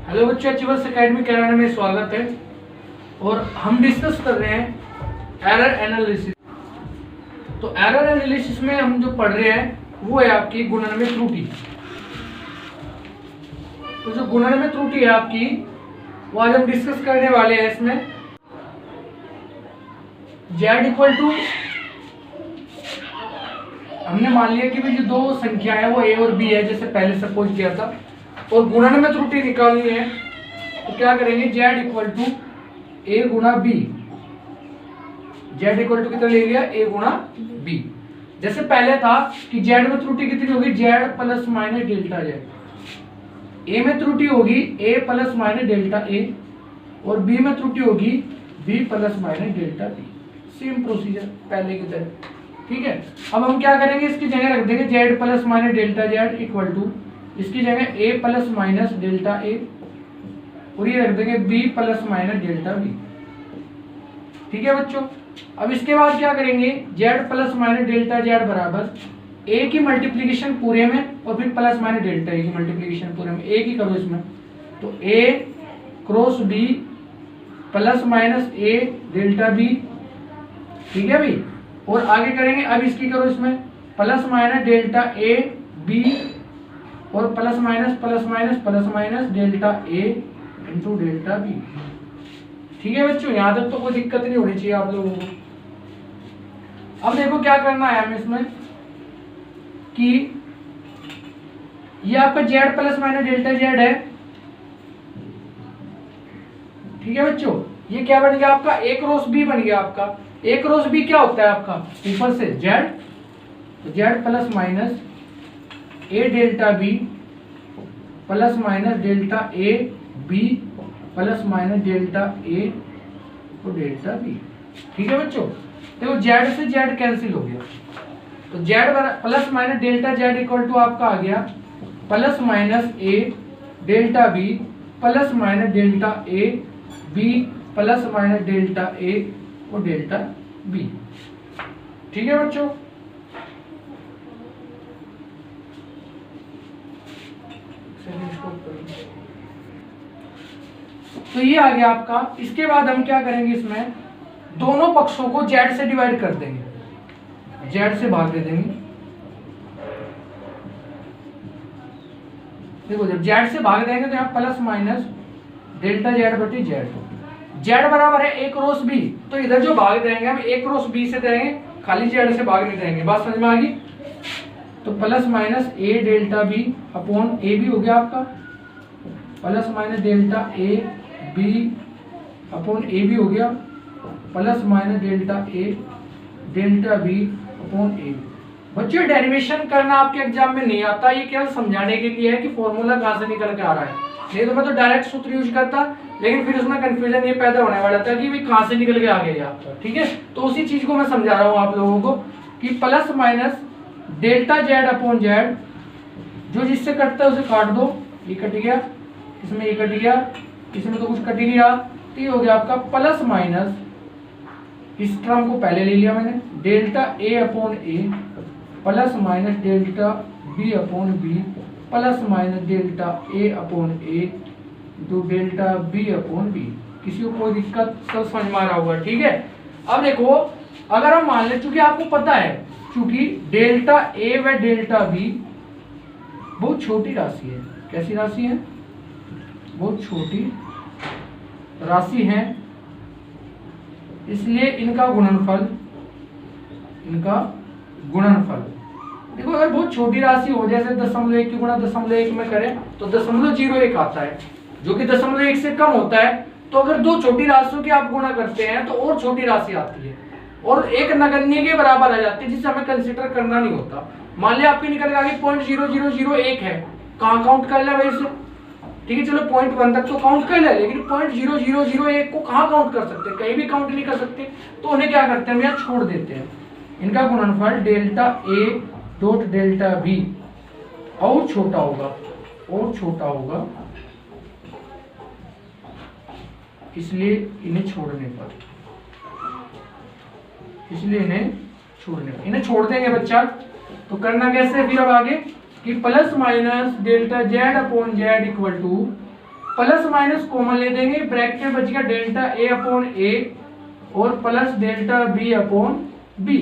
Hello बच्चों, achievers academy Kairana में स्वागत है। और हम डिस्कस कर रहे हैं एरर एनालिसिस। तो एरर एनालिसिस में हम जो पढ़ रहे हैं वो है आपकी गुणन में त्रुटि। तो जो गुणन में त्रुटि है आपकी वो आज हम डिस्कस करने वाले हैं। इसमें z इक्वल टू हमने मान लिया कि भाई जो दो संख्या है वो a और b है, जैसे पहले सपोज किया था, और गुणन में त्रुटि निकालनी है। तो क्या करेंगे, z इक्वल टू a गुणा b। z इक्वल टू कितना ले लिया, a गुणा b। जैसे पहले था कि z में त्रुटि कितनी होगी, z plus minus delta z। a में त्रुटि होगी a plus minus delta a, और b में त्रुटि होगी b plus minus delta b। Same procedure पहले की तरह, ठीक है। अब हम क्या करेंगे, इसकी जगह रख देंगे z plus minus delta z equal to इसकी जगह a plus minus delta a, और ये रख देंगे b plus minus delta b। ठीक है बच्चों। अब इसके बाद क्या करेंगे, z plus minus delta z बराबर a की मल्टीप्लीकेशन पूरे में और फिर प्लस माइनस डेल्टा a की मल्टीप्लीकेशन पूरे में। a की करो इसमें, तो a cross b plus minus a delta b। ठीक है भाई। और आगे करेंगे, अब इसकी करो इसमें plus minus delta a b और plus minus delta a into delta b। ठीक है बच्चों, यहां तक तो कोई दिक्कत नहीं होनी चाहिए आप लोगों को। अब देखो क्या करना है हमें इसमें कि ये आपका z plus minus delta z है। ठीक है बच्चों, ये क्या बन गया आपका, a क्रॉस b बन गया आपका। a क्रॉस b क्या होता है आपका, ऊपर से z, तो z plus minus a delta b plus minus delta a b plus minus delta a और डेल्टा b। ठीक है बच्चों, देखो z से z कैंसिल हो गया, तो z plus minus delta z equal to आपका आ गया plus minus a delta b plus minus delta a b plus minus delta a और डेल्टा b। ठीक है बच्चों। तो ये आ गया आपका। इसके बाद हम क्या करेंगे, इसमें दोनों पक्षों को z से डिवाइड कर देंगे, z से भाग दे देंगे। देखो जब z से भाग देंगे तो यहाँ प्लस माइनस डेल्टा z बटी z बराबर है a क्रॉस b। तो इधर जो भाग देंगे हम a क्रॉस b से देंगे, खाली z से भाग नहीं देंगे। बात समझ में आ गई। तो plus minus a delta b upon a भी हो गया आपका, plus minus delta a b upon a भी हो गया, plus minus delta a delta b upon a। बच्चों डेरिवेशन करना आपके एग्जाम में नहीं आता, ये केवल समझाने के लिए है कि फॉर्मूला कहाँ से निकल के आ रहा है। नहीं तो मैं तो डायरेक्ट सूत्र यूज करता, लेकिन फिर उसमें कंफ्यूजन ये पैदा होने वाला था कि भाई कहाँ से निकल के आ गया आपका। ठीक है, तो उसी चीज को मैं समझा रहा हूँ आप लोगों को कि plus minus delta z upon z, जो जिससे कटता है उसे काट दो। ये कट गया, इसमें ये कट गया, इसमें तो कुछ कट ही नहीं रहा। तो ये हो गया आपका प्लस माइनस, इस टर्म को पहले ले लिया मैंने, delta a upon a plus minus delta b upon b plus minus delta a upon a into delta b upon b। किसी को कोई दिक्कत, सब समझ में आ रहा होगा। ठीक है। अब देखो, अगर हम मान लें, चूंकि आपको पता है चूंकि डेल्टा a व डेल्टा b बहुत छोटी राशि है। कैसी राशि है, बहुत छोटी राशि है, इसलिए इनका गुणनफल देखो, अगर बहुत छोटी राशि हो, जैसे 0.1 की गुणा 0.1 में करें तो 0.01 आता है, जो कि 0.1 से कम होता है। तो अगर दो छोटी राशियों की आप गुणा करते हैं तो और छोटी राशि आती है और एक नगण्य के बराबर आ जाती है, जिसे हमें कंसीडर करना नहीं होता। मान लिया आपके निकल गया 0.0001 है, कहाँ काउंट कर लिया भाई इसे। ठीक है, चलो 0.1 तक तो काउंट कर लिया, लेकिन 0.0001 को कहाँ काउंट कर सकते, कहीं भी काउंट नहीं कर सकते। तो उन्हें क्या करते हैं, हम यहाँ छोड़ देते हैं। इनका गुणनफल delta a dot delta b और छोटा होगा, इसलिए इन्हें छोड़ देंगे बच्चा। तो करना कैसे फिर अब आगे कि plus minus delta z upon z equal to plus minus common ले देंगे, ब्रैकेट में बच गया डेल्टा ए अपॉन ए और plus delta B upon B.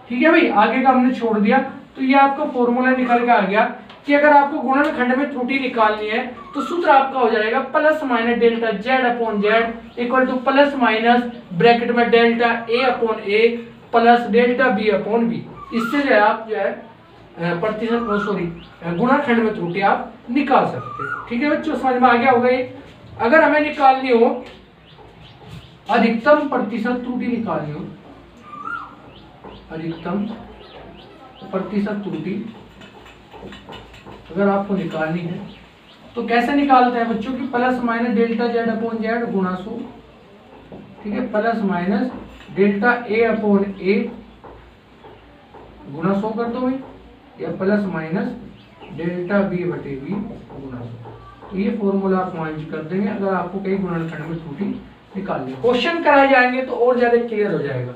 ठीक है भाई, आगे का हमने छोड़ दिया। तो ये आपका फॉर्मूला निकल के आ गया कि अगर आपको गुणनखंड में त्रुटि निकालनी है तो सूत्र आपका हो जाएगा plus minus delta Z upon Z equal to plus minus bracket में delta A upon A plus delta B upon B. इससे जो है आप जो है प्रतिशत सॉरी गुणनखंड में त्रुटि आप निकाल सकते हैं। ठीक है बच्चों, समझ में आ गया होगा ये। अगर हमें निकालनी हो अधिकतम प्रतिशत त्रुटि निकालनी हो, अधिकतम प्रतिशत त्रुटि अगर आपको निकालनी है तो कैसे निकालते हैं बच्चों की plus minus delta Z upon Z गुणा 100। ठीक है, plus minus delta A upon ए गुणा 100 कर दो भाई, या प्लस माइनस डेल्टा बी बटे बी गुणा 100। तो ये फॉर्मूला आप वहां कर देंगे अगर आपको कहीं गुणनखंड में त्रुटि निकालनी है। क्वेश्चन कराए जाएंगे तो और ज्यादा क्लियर हो जाएगा।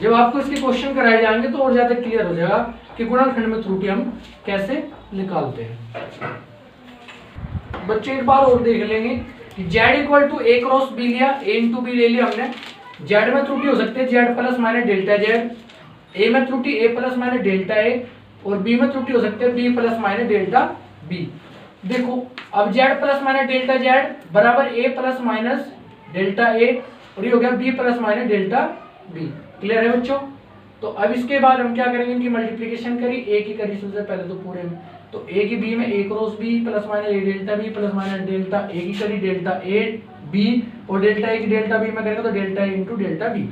जब आपको इसके क्वेश्चन कराए जाएंगे तो और ज्यादा क्लियर हो जाएगा कि गुणनखंड में त्रुटि हम कैसे निकालते हैं। बच्चे एक बार और देख लेंगे कि z equal to a cross b लिया, a इंटू बी ले लिया हमने। z में त्रुटि हो सकती है z plus minus delta z, a में त्रुटि a plus minus delta a और b में त्रुटि हो सकती है b plus minus delta b। देखो अब z plus minus delta z बराबर a plus minus delta a और ये हो गया b plus minus delta b। Clear है बच्चों? तो अब इसके बाद हम क्या करेंगे, इनकी मल्टीप्लिकेशन करी, a की करी सबसे पहले तो पूरे में, तो a की b में a cross b plus minus a delta b plus minus delta a की करी डेल्टा a b और डेल्टा a की डेल्टा b में करेंगे तो delta a into delta b।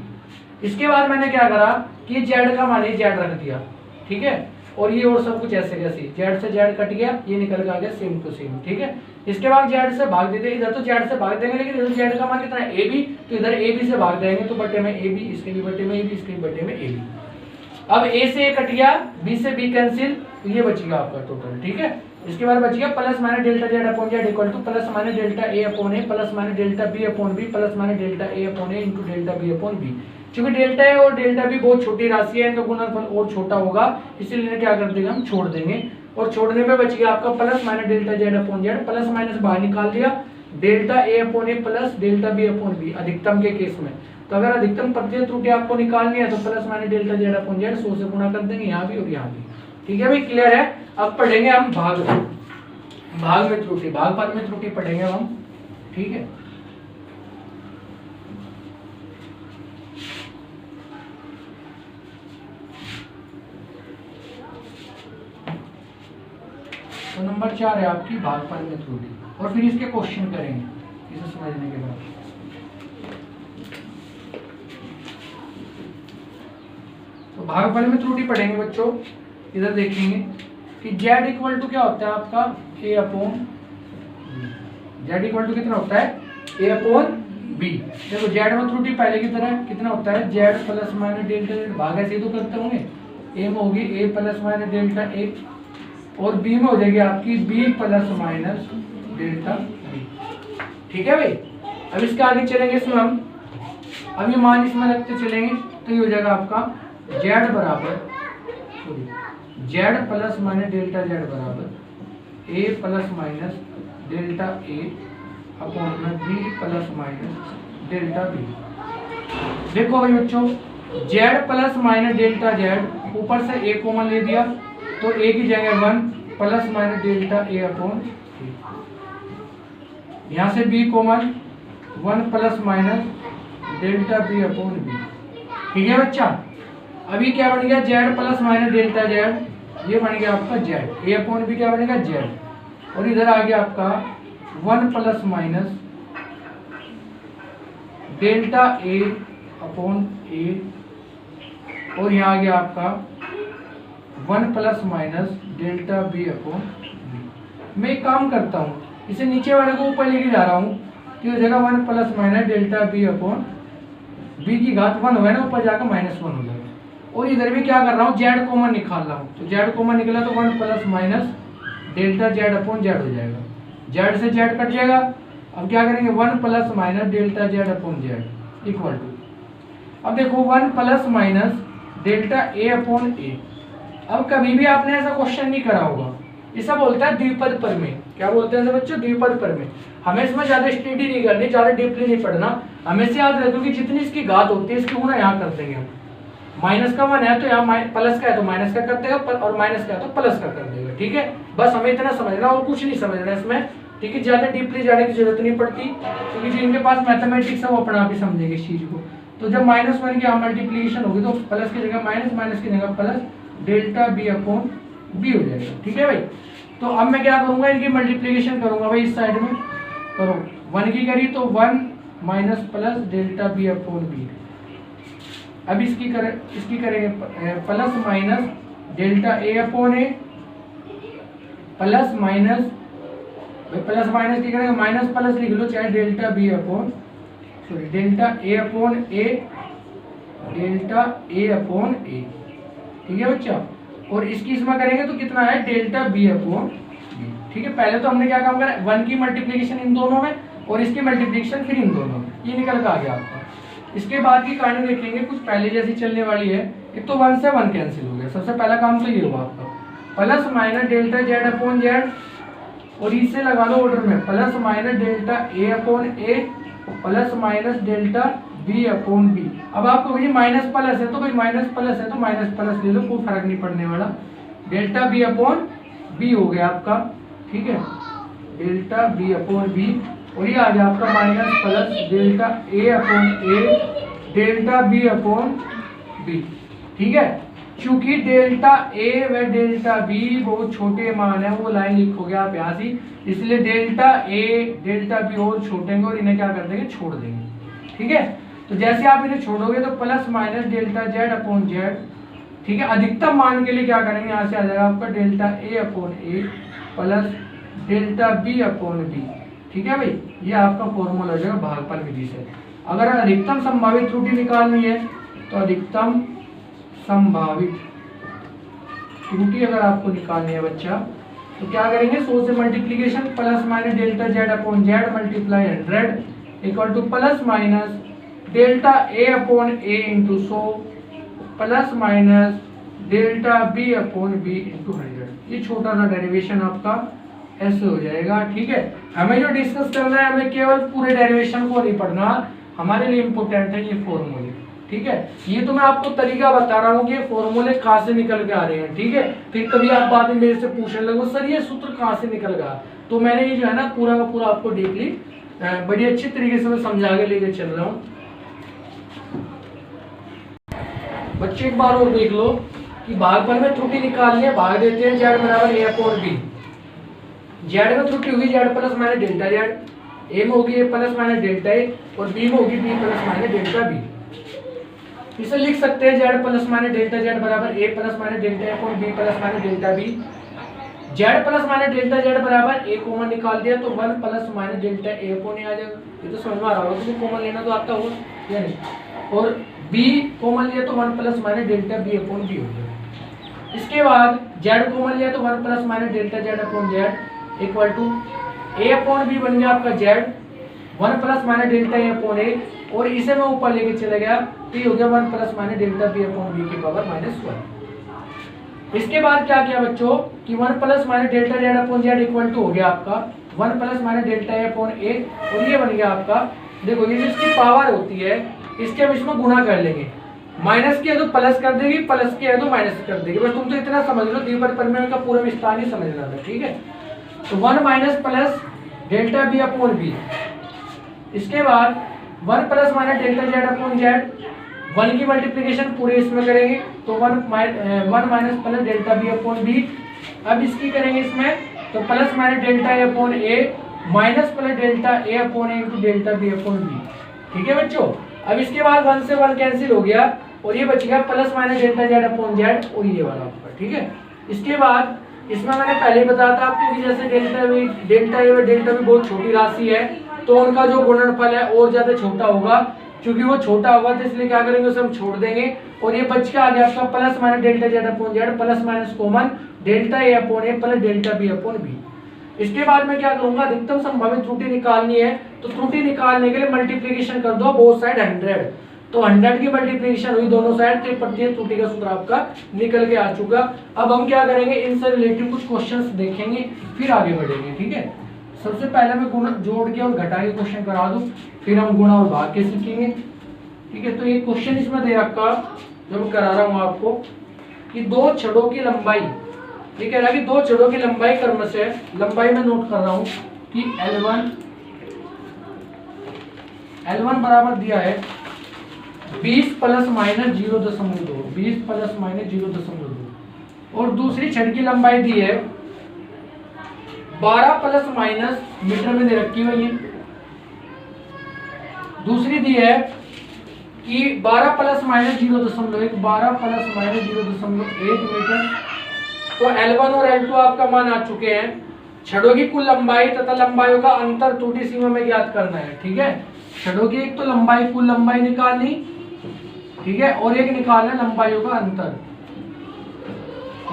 इसके बाद मैंने क्या करा कि z का मान z रख दिया। ठीक है, और ये और सब कुछ ऐसे कैसे z से z कट गया, ये निकल के आ गया सेम टू सेम। ठीक है, इसके बाद z से भाग देते, इधर तो z से भाग देंगे लेकिन इधर z का मान कितना है ab, तो इधर ab से भाग देंगे तो बटे में ab, इसके भी बटे में ab, इसके भी बटे में ab। अब a से a कट गया, b से b कैंसिल, तो ये बच गया आपका टोटल। ठीक है, इसके बाद बच गया plus minus delta z upon z equal to plus minus delta a upon a plus minus delta b upon b plus minus delta a upon a into delta b upon b। क्योंकि delta a और delta b बहुत छोटी राशि है, इनका गुणनफल और छोटा होगा, इसीलिए क्या कर देंगे हम छोड़ देंगे, और छोड़ने पे बच गया आपका plus minus delta z upon z, plus minus बाहर निकाल दिया, delta a upon a plus delta b upon b अधिकतम के केस में। तो अगर अधिकतम प्रतिशत त्रुटि आपको निकालनी है तो plus minus delta z upon z 100 से गुणा कर देंगे, यहाँ भी और यहाँ भी। ठीक है भाई, क्लियर है? अब पढ़ेंगे हम भाग में त्रुटि, भागफल में त्रुटि पढ़ेंगे हम। ठीक है, तो नंबर 4 है आपकी भागफल में त्रुटि, और फिर इसके क्वेश्चन करेंगे इसे समझने के बाद। तो भागफल में त्रुटि पढ़ेंगे बच्चों, इधर देखेंगे कि z इक्वल टू क्या होता है आपका a upon z equal to कितना होता है a अपॉन b। देखो z में त्रुटि पहले की तरह कितना होता है z plus minus delta z, भाग ऐसे तो करते होंगे, a में होगी a plus minus delta a और b में हो जाएगी आपकी b plus minus delta b। ठीक है भाई, अब इसके आगे चलेंगे, इसमें हम अब ये मान इसमें रखते चलेंगे तो ये हो जाएगा आपका z बराबर z plus minus delta z बराबर a plus minus delta a upon में b plus minus delta b। देखो भाई बच्चों, z plus minus delta z ऊपर से a कॉमन ले दिया तो a की जगह 1 plus minus delta a upon a, यहाँ से b common 1 plus minus delta b upon b। ठीक है बच्चा, अभी क्या बन गया z plus minus delta z, ये बन गया आपका z, a अपॉन b क्या बनेगा z, और इधर आ गया आपका 1 plus minus delta a upon a, और यहाँ आ गया आपका 1 plus minus delta b upon b। मैं एक काम करता हूँ, इसे नीचे वाले को ऊपर लेके जा रहा हूँ, तो ये जगह 1 plus minus delta b upon b की घात 1 हुआ है ना, ऊपर जाकर माइनस 1 हो जाएगा, और इधर भी क्या कर रहा हूँ z कॉमन निकाल रहा हूँ, तो z कॉमन निकला तो 1 plus minus delta z upon z हो जाएगा, z से z कट जाएगा। अब क्या करेंगे 1 plus minus delta z upon z equal to, अब देखो 1 plus minus delta a upon a। अब कभी भी आपने ऐसा क्वेश्चन नहीं करा होगा, इसे बोलता है द्विपद प्रमेय। क्या बोलते हैं बच्चों? द्विपद प्रमेय। हमें इसमें ज्यादा स्टडी नहीं करनी, ज्यादा डीपली नहीं पढ़ना, हमें से याद रखो कि जितनी इसकी घात होती है इसकी गुना यहाँ कर देंगे हम। माइनस का 1 है तो यहाँ प्लस का है तो माइनस का कर देगा, और माइनस का है तो प्लस का कर देगा। ठीक है, बस हमें इतना समझना और कुछ नहीं समझना इसमें। ठीक है, ज्यादा डीपली जाने की जरूरत नहीं पड़ती, क्योंकि जिनके पास मैथमेटिक्स है वो अपना आप ही समझेंगे इस चीज को। तो जब -1 की यहाँ मल्टीप्लीकेशन होगी तो प्लस की जगह माइनस, माइनस की जगह plus, delta B upon B हो जाएगा। ठीक है भाई, तो अब मैं क्या करूंगा, इनकी मल्टीप्लीकेशन करूंगा भाई, इस साइड में करो 1 की करी तो 1 minus plus delta B upon B. अब इसकी करेंगे plus minus delta A upon A, plus minus, plus minus की करेंगे माइनस प्लस लिख लो, चाहे delta B upon sorry delta A upon A, delta A upon A. ठीक है बच्चा, और इसकी इसमें करेंगे तो कितना है, डेल्टा बी अपॉन बी। ठीक है, पहले तो हमने क्या काम करा, 1 की मल्टीप्लीकेशन इन दोनों में और इसकी मल्टीप्लीकेशन फिर इन दोनों में, ये निकल कर आ गया आपका। इसके बाद की कहानी देखेंगे कुछ पहले जैसी चलने वाली है। एक तो 1 से 1 कैंसिल हो गया, सबसे पहला काम तो ये हुआ आपका, plus minus delta Z upon Z, और इससे लगा लो ऑर्डर में plus minus delta A upon A, plus minus delta B upon B. अब आपको भाई माइनस प्लस है तो भाई माइनस प्लस है तो माइनस प्लस ले लो, कोई फर्क नहीं पड़ने वाला। डेल्टा बी अपॉन बी हो गया आपका। ठीक है, डेल्टा बी अपॉन बी, और ये आ गया आपका minus plus delta A upon A, delta B upon B. ठीक है, चूंकि डेल्टा ए व डेल्टा बी बहुत छोटे मान है, वो लाइन लिखोगे आप यहाँ से, इसलिए डेल्टा ए डेल्टा बी और छोटेंगे और इन्हें क्या कर देंगे, छोड़ देंगे। ठीक है, तो जैसे आप इन्हें छोड़ोगे तो plus minus delta Z upon Z. ठीक है, अधिकतम मान के लिए क्या करेंगे, यहाँ से आ जाएगा आपका delta A upon A plus delta B upon B. ठीक है भाई, ये आपका फॉर्मूला हो जाएगा भागफल विधि से। अगर अधिकतम संभावित त्रुटि निकालनी है तो अधिकतम संभावित त्रुटि अगर आपको निकालनी है बच्चा, तो क्या करेंगे, 100 से multiplication plus minus delta Z upon Z multiply 100 equal to plus minus delta A upon A into 100 plus minus delta B upon B into 100। ये छोटा सा डेरिवेशन आपका ऐसे हो जाएगा। ठीक है, हमें जो डिस्कस करना है, हमें केवल पूरे डेरिवेशन को नहीं पढ़ना, हमारे लिए इम्पोर्टेंट है ये फॉर्मूले। ठीक है, ये तो मैं आपको तरीका बता रहा हूँ कि ये फॉर्मूले कहाँ से निकल के आ रहे हैं। ठीक है, फिर कभी आप बाद में मेरे से पूछने लगो सर ये सूत्र कहाँ से निकल गया, तो मैंने ये जो है ना पूरा का पूरा आपको डीपली बड़ी अच्छी तरीके से मैं समझा के लेके चल रहा हूँ। बच्चे एक बार और देख लो कि भागफल में त्रुटि निकालनी है, भाग देते हैं जेड बराबर ए अपॉन बी। जेड में त्रुटि होगी Z plus minus delta Z, A में होगी A plus minus delta A, और बी में होगी B plus minus delta B. इसे लिख सकते हैं Z plus minus delta Z बराबर A plus minus delta A upon B plus minus delta B. Z plus minus delta Z बराबर A common निकाल दिया तो 1 plus minus delta A upon A आ जाएगा। ये तो समझ में आ रहा होगा, तुम्हें कॉमन लेना तो आता होगा या नहीं। और बी कॉमन लिया तो 1 plus minus delta B upon B हो जाएगा। इसके बाद जेड कॉमन लिया तो 1 plus minus delta Z upon Z equal to A upon B बन गया आपका Z 1 plus minus delta A upon A, और इसे मैं ऊपर लेके चला गया तो हो गया 1 plus minus delta B upon B की पावर -1। इसके बाद क्या किया बच्चों कि 1 plus minus delta Z upon Z equal to हो गया आपका 1 plus minus delta A upon A, और ये बन गया आपका, देखो ये जिसकी पावर होती है इसके हम इसमें गुणा कर लेंगे, माइनस की है तो प्लस कर देगी, प्लस की है तो माइनस कर देगी। बस तुम तो इतना समझ लो, द्विपद परिमेय का पूरा विस्तार नहीं समझना था। ठीक है, तो 1 minus plus delta B upon B, इसके बाद 1 plus minus delta Z upon Z, 1 की मल्टीप्लिकेशन पूरे इसमें करेंगे तो 1 minus plus delta B upon B. अब इसकी करेंगे इसमें तो plus minus delta A upon A minus plus delta A upon A into delta B upon B. ठीक है बच्चों, अब इसके बाद 1 से 1 कैंसिल हो गया और ये बच गया plus minus delta Z upon Z, और ये वाला आपका। ठीक है, इसके बाद इसमें मैंने पहले बताया था आपको कि जैसे डेल्टा ए और डेल्टा बी बहुत छोटी राशि है तो उनका जो गुणनफल है और ज्यादा छोटा होगा, क्योंकि वो छोटा होगा तो इसलिए क्या करेंगे उसे हम छोड़ देंगे, और ये बच के आ गया आपका plus minus delta Z upon Z plus minus common delta A upon A plus delta B upon B. इसके बाद मैं क्या करूंगा, अधिकतम संभावित त्रुटि निकालनी है तो त्रुटि निकालने के लिए मल्टीप्लिकेशन कर दो बोथ साइड 100, तो 100 की मल्टीप्लिकेशन हुई दोनों साइड तो प्रत्येक त्रुटि का सूत्र आपका निकल के आ चुका। अब हम क्या करेंगे, इनसे रिलेटेड कुछ क्वेश्चंस देखेंगे फिर आगे बढ़ेंगे। ठीक है, सबसे पहले मैं गुणा जोड़ के और घटा के क्वेश्चन करा दूं, फिर हम गुणा और भाग के सीखेंगे। ठीक है, तो ये क्वेश्चन इसमें दे रखा जो मैं करा रहा हूं आपको कि दो छड़ों की लंबाई, ये कह रहा है कि दो छड़ों की लंबाई क्रम से, लंबाई में नोट कर रहा हूं कि L1 बराबर दिया है 20 प्लस माइनस 0.2, 20 प्लस माइनस 0.2, और दूसरी छड़ की लंबाई दी है 12 प्लस माइनस मीटर में दे रखी हुई है। दूसरी दी है कि 12 plus minus 0.1, 12 plus minus 0.1 metre. तो L1 और L2 आपका मान आ चुके हैं। छड़ों की कुल लंबाई तथा लंबाइयों का अंतर त्रुटि सीमा में ज्ञात करना है। ठीक है, छड़ों की एक तो लंबाई, कुल लंबाई निकालनी, ठीक है, और एक निकालना लंबाइयों का अंतर।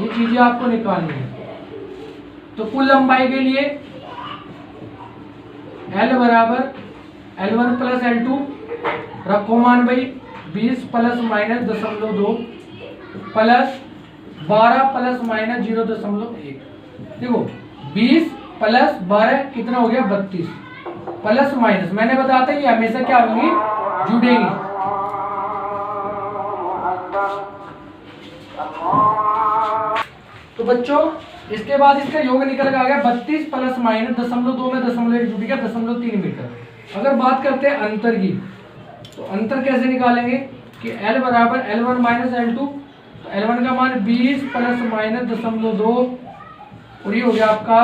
ये चीजें आपको निकालनी है। तो कुल लंबाई के लिए L बराबर L1 प्लस L2, रखो मान भाई 20 plus minus 0.2 plus 12 plus minus 0.1। देखो 20 प्लस 12 कितना हो गया 32, प्लस माइनस मैंने बताया था ये हमेशा क्या होंगी, जुड़ेंगी। तो बच्चों इसके बाद इसका योग निकल के आ गया 32 प्लस माइनस 0.2 में 0.1 जुड़ गया 0.3 मीटर। अगर बात करते हैं अंतर की, तो अंतर कैसे निकालेंगे कि L बराबर L1 माइनस L2, तो L1 का मान 20 प्लस माइनस 0.2, और ये हो गया आपका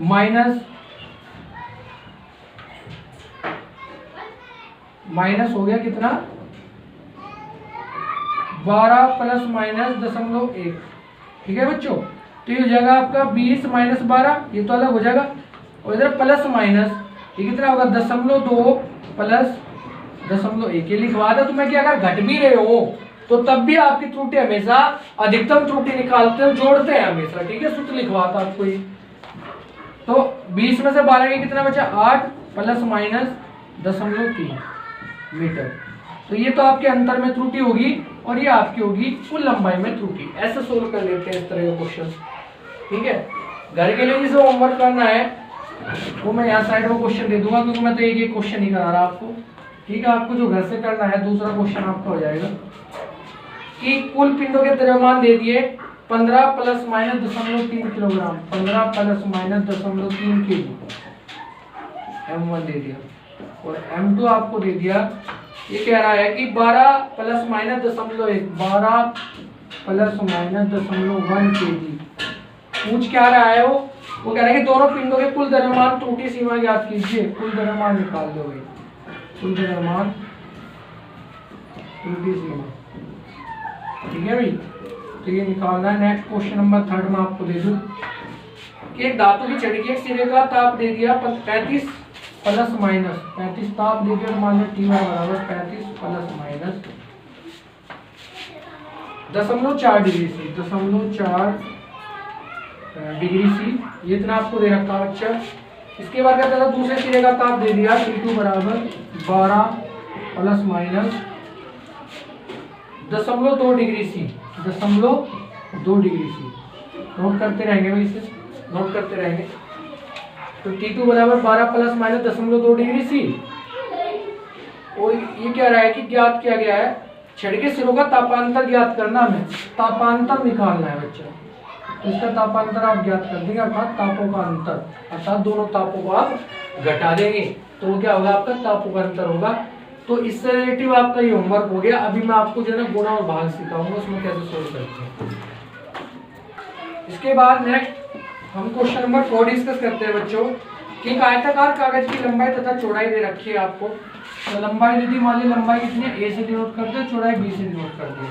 माइनस हो गया कितना 12 प्लस माइनस 0.1। ठीक है बच्चों, तो ये हो जाएगा आपका 20 माइनस 12, ये तो अलग हो जाएगा, और इधर प्लस माइनस ये कितना होगा 0.2 प्लस 0.1। ये लिखवा दो तुम्हें कि अगर घट भी रहे हो तो तब भी आपकी त्रुटि हमेशा अधिकतम त्रुटि निकालते हो, जोड़ते हैं हमेशा। ठीक है, सूत्र लिखवाता आपको ये। तो 20 में से 12 के कितना बचा 8 प्लस माइनस 0.3 मीटर। तो ये तो आपके अंतर में त्रुटि होगी और ये आपकी होगी कुल लंबाई में त्रुटि। ऐसे सोल्व कर लेते हैं इस तरह का क्वेश्चन। ठीक है, घर के लिए जिसे होमवर्क करना है वो मैं यहाँ साइड में क्वेश्चन दे दूंगा, क्योंकि मैं तो एक क्वेश्चन ही करा रहा आपको। ठीक है, आपको जो घर से करना है दूसरा क्वेश्चन आपका हो जाएगा कि कुल पिंडों के द्रव्यमान दे दिए 15 plus minus 0.3 kilogram, 15 plus minus 0.3 KG M1 दे दिया, और M2 आपको दे दिया। ये कह रहा है कि 12 plus minus 0.1, 12 plus minus 0.1 KG. पूछ क्या रहा है वो कह रहा है कि दोनों पिंडों के कुल द्रव्यमान त्रुटि सीमा ज्ञात कीजिए। कुल द्रव्यमान निकाल दो भाई, कुल द्रव्यमान त्रुटि सीमा। ठीक है भाई, तो ये निकालना है। नेक्स्ट क्वेश्चन नंबर 3 में आपको दे दूं कि एक धातु की छड़ी के एक सिरे का ताप दे दिया 35 प्लस माइनस 35 ताप दे दिया, मान लो T बराबर 35 plus minus 0.4 degree C, 0.4 degree C, ये इतना आपको दे रखा बच्चा। इसके बाद क्या था, दूसरे सिरे का ताप दे दिया T2 बराबर 12 plus minus 0.2 degree C, 0.2 degree C. Note करते रहेंगे भाई, इसे नोट करते रहेंगे। तो T2 बराबर 12 प्लस माइनस 0.2 डिग्री सी, और ये क्या रहा है कि ज्ञात किया गया है छड़ के सिरों का तापांतर ज्ञात करना, हमें तापांतर निकालना है बच्चा। तो इसका तापांतर आप ज्ञात कर देंगे, अर्थात तापों का अंतर, अर्थात दोनों तापों को आप घटा देंगे तो वो क्या होगा, आपका तापों का अंतर होगा। तो इससे रिलेटिव आपका ये होमवर्क हो गया। अभी मैं आपको जो है ना गुणा और भाग सिखाऊंगा, उसमें कैसे सोल्व करते हैं। इसके बाद नेक्स्ट हम क्वेश्चन नंबर 4 डिस्कस करते हैं बच्चों कि एक आयताकार कागज की लंबाई तथा चौड़ाई दे रखी है आपको। तो लंबाई दे दी, मान ली लंबाई कितनी है, A से डिनोट कर दे, चौड़ाई B से डिनोट कर दे।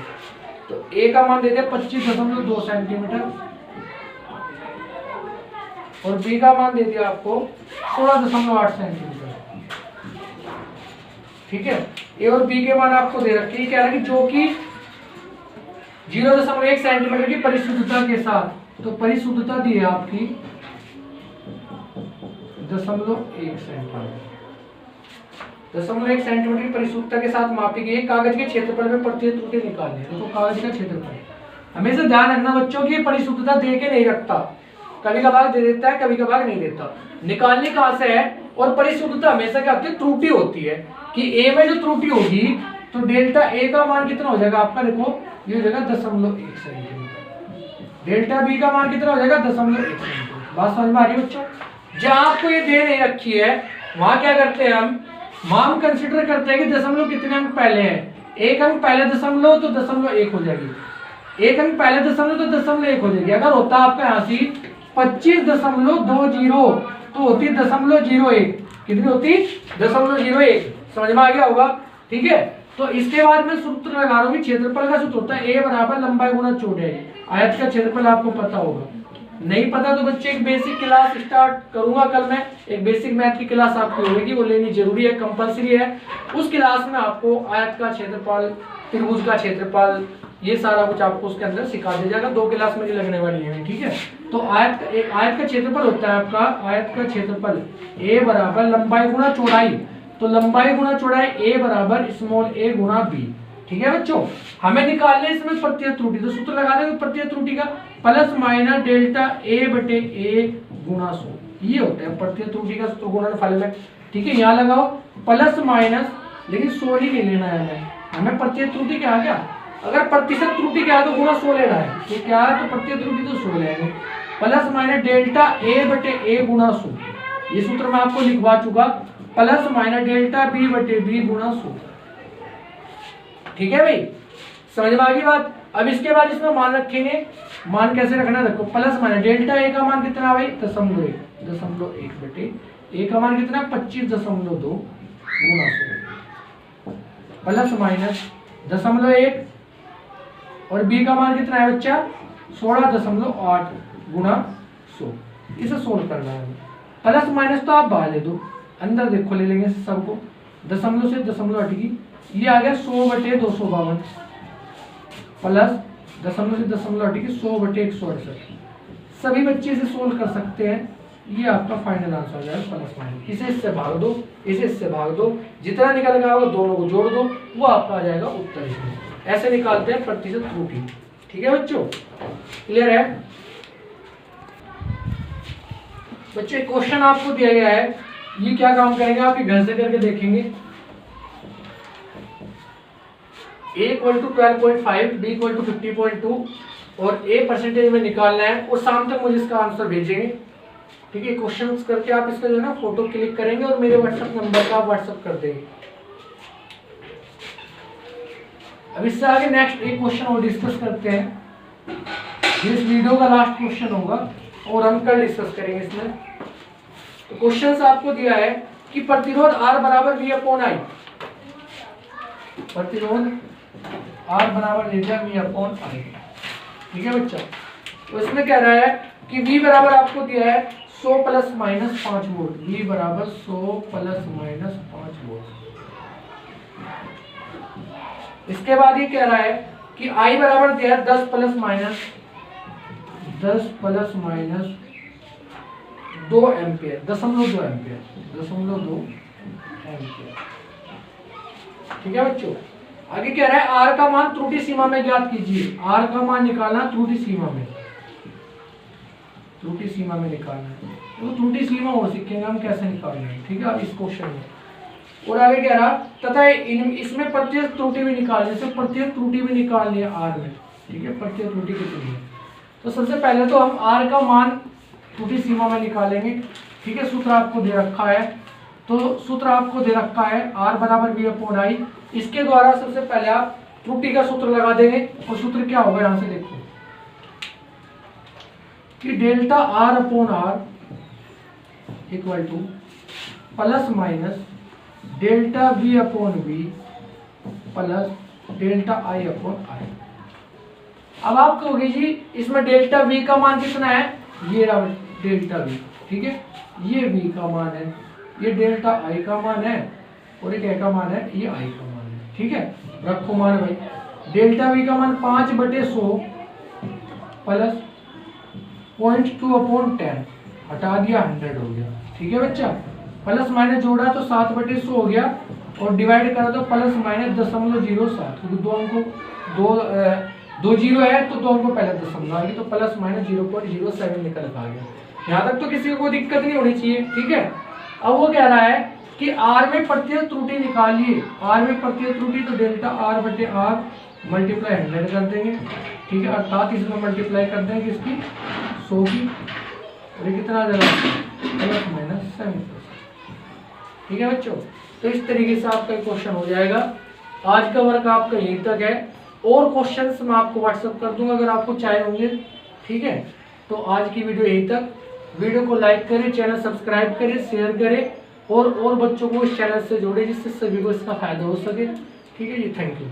तो A का मान दे दिया 25.2 सेंटीमीटर, और B का मान दे दिया आपको 16.8 सेंटीमीटर। ठीक है, A और B के मान आपको दे रखे हैं। कह रहा है कि जो कि 0.1 सेंटीमीटर की परिशुद्धता के साथ, तो परिशुद्धता दी है आपकी 0.1 सेंटीमीटर, 0.1 सेंटीमीटर की परिशुद्धता के साथ मापी गई कागज के क्षेत्रफल में पड़ती है त्रुटि निकालनी है। देखो कागज का क्षेत्रफल हमेशा ध्यान रखना बच्चों की परिशुद्धता दे के नहीं रखता, कभी कभार दे देता है, कभी कभार नहीं देता। निकालनी कहां से है, और परिशुद्धता हमेशा क्या होती है, त्रुटि होती है कि ए में जो त्रुटि होगी तो डेल्टा ए का मान कितना हो जाएगा आपका, देखो ये हो जाएगा 0.1 सेंटीमीटर, डेल्टा बी का मान कितना हो जाएगा 0.1 सेंटीमीटर। बात समझ में आ रही है बच्चों? जहां आपको ये दे नहीं रखी है वहां क्या करते हैं हम कंसिडर करते हैं कि दशमलव कितने अंक पहले हैं, एक अंक पहले दशमलव तो 0.1 हो जाएगी, एक अंक पहले दशमलव तो 0.1 हो जाएगी। अगर होता आपका यहाँ से 25.20 तो होती 0.01, कितनी होती 0.01। समझ में आ गया होगा, ठीक है। तो इसके बाद में सूत्र लगा रहा हूँ, क्षेत्रफल का सूत्र होता है ए बराबर लंबाई गुना चौड़ाई। आयत का क्षेत्रफल आपको पता होगा, नहीं पता तो बच्चे एक बेसिक क्लास स्टार्ट करूंगा कल मैं, एक बेसिक मैथ की क्लास आपकी होगी, वो लेनी जरूरी है, कंपलसरी है। उस क्लास में आपको आयत का क्षेत्रफल, त्रिभुज का क्षेत्रफल, ये सारा कुछ आपको उसके अंदर सिखा दिया जाएगा। 2 क्लास में लगने वाली है, ठीक है। तो आयत का क्षेत्रफल होता है आपका, आयत का क्षेत्रफल ए बराबर लंबाई गुना चौड़ाई, तो लंबाई गुना चौड़ाई ए बराबर स्मॉल ए गुना बी, ठीक है बच्चों। हमें निकालने इसमें प्रत्यय त्रुटि, तो सूत्र लगा देंगे प्रत्यय त्रुटि का, प्लस माइनस डेल्टा ए बटे ए गुना 100, ये होता है प्रत्यय त्रुटि का सूत्र गुणनफल में, ठीक है। यहाँ लगाओ प्लस माइनस, लेकिन 100 नहीं लेना है हमें प्रत्यय त्रुटि क्या क्या, अगर प्रतिशत त्रुटि क्या है तो गुना 100 लेना है, तो क्या है तो प्रत्यय त्रुटि तो 100 लेंगे। प्लस माइनस डेल्टा ए बटे ए गुना 100, ये सूत्र मैं आपको लिखवा चुका, प्लस माइनस डेल्टा बी बटे बी गुना 100, ठीक है भाई, समझ में आ गई बात। अब इसके बाद इसमें मान रखेंगे, मान कैसे रखना, देखो प्लस माइनस डेल्टा ए का मान कितना भाई 0.1 बटे ए का मान कितना 25.2 गुना 100, प्लस माइनस 0.1 और बी का मान कितना है बच्चा 16.8 गुना 100, इसे सोल्व करना है। प्लस माइनस तो आप बाहर ले दो, अंदर देखो ले लेंगे सबको, दशमलव से दशमलव हटेगी, ये आ गया 100 बटे 252, प्लस दशमलव से दशमलव हटेगी 100 बटे 168। सभी बच्चे इसे सोल्व कर सकते हैं, ये आपका फाइनल आंसर हो जाएगा प्लस माइनस। इसे इससे भाग दो, इसे इससे भाग दो, जितना निकल गया होगा दोनों को जोड़ दो, वो आपका आ जाएगा उत्तर। इसमें ऐसे निकालते हैं प्रतिशत त्रुटि, ठीक है बच्चों, क्लियर है बच्चों। एक क्वेश्चन आपको दिया गया है, ये क्या काम करेंगे आप ये घर से करके देखेंगे। a equal to 12.5, b equal to 50.2 और a परसेंटेज में निकालना है, और शाम तक मुझे इसका आंसर भेजेंगे, ठीक है। क्वेश्चन करके आप इसका जो है ना फोटो क्लिक करेंगे और मेरे व्हाट्सएप नंबर का आप व्हाट्सएप कर देंगे। अब इससे आगे नेक्स्ट एक क्वेश्चन और डिस्कस करते हैं, इस वीडियो का लास्ट क्वेश्चन होगा और हम कल डिस्कस करेंगे इसमें। तो क्वेश्चन आपको दिया है कि प्रतिरोध R बराबर V अपॉन I, प्रतिरोध R बराबर V अपॉन I, ठीक है बच्चा। तो इसमें कह रहा है कि V बराबर आपको दिया है 100 प्लस माइनस 5 वोल्ट, V बराबर 100 प्लस माइनस 5 वोल्ट। इसके बाद ये कह रहा है कि I बराबर दिया है 10 plus minus 2 ampere, 0.2 ampere, 0.2 ampere, ठीक है बच्चों। आगे कह रहा है R का मान त्रुटि सीमा में ज्ञात कीजिए, R का मान निकालना त्रुटि सीमा में, त्रुटि सीमा में निकालना है, तो त्रुटि सीमा हो सीखेंगे हम कैसे निकालना है, ठीक है इस क्वेश्चन में। और आगे कह रहा तथा इसमें प्रत्येक त्रुटि भी निकालनी है, सिर्फ प्रत्येक त्रुटि भी निकालनी है R में, ठीक है, प्रत्येक त्रुटि कितनी है। तो सबसे पहले तो हम R का मान त्रुटि सीमा में निकालेंगे, ठीक है। सूत्र आपको दे रखा है, तो सूत्र आपको दे रखा है R बराबर V अपॉन I, इसके द्वारा सबसे पहले आप त्रुटि का सूत्र लगा देंगे, और सूत्र क्या होगा यहाँ से देखो कि delta R upon R equal to plus minus delta V upon V plus delta I upon I। अब आप कहोगे जी इसमें डेल्टा V का मान कितना है, ये रहा डेल्टा V, ठीक है, ये V का मान है, ये डेल्टा I का मान है, और ये क्या का मान है, ये I का मान है, ठीक है। रखो मान भाई, डेल्टा V का मान 5/100 प्लस 0.2 अपॉन 10, हटा दिया 100 हो गया, ठीक है बच्चा। प्लस माइनस जोड़ा तो 7/100 हो गया, और डिवाइड करा तो प्लस माइनस 0.07, क्योंकि दो अंकों 2 जीरो है तो 2 अंकों पहले दशमलव आएगी, तो प्लस माइनस 0.07 निकल आ गया। यहाँ तक तो किसी को कोई दिक्कत नहीं होनी चाहिए, ठीक है। अब वो कह रहा है कि आर में प्रत्येक त्रुटि निकालिए, आर में प्रत्येक त्रुटि, तो डेल्टा आर बटे आर मल्टीप्लाई 100 कर देंगे, ठीक है, अर्थात इसमें मल्टीप्लाई कर देंगे इसकी 100 की, और ये कितना आ जाएगा प्लस माइनस 7%, ठीक है बच्चों। तो इस तरीके से आपका क्वेश्चन हो जाएगा। आज का वर्क आपका यहीं तक है, और क्वेश्चंस मैं आपको व्हाट्सअप कर दूंगा अगर आपको चाहिए होंगे, ठीक है। तो आज की वीडियो यहीं तक। वीडियो को लाइक करें, चैनल सब्सक्राइब करें, शेयर करें, और बच्चों को इस चैनल से जोड़ें जिससे सभी को इसका फायदा हो सके, ठीक है जी। Thank you.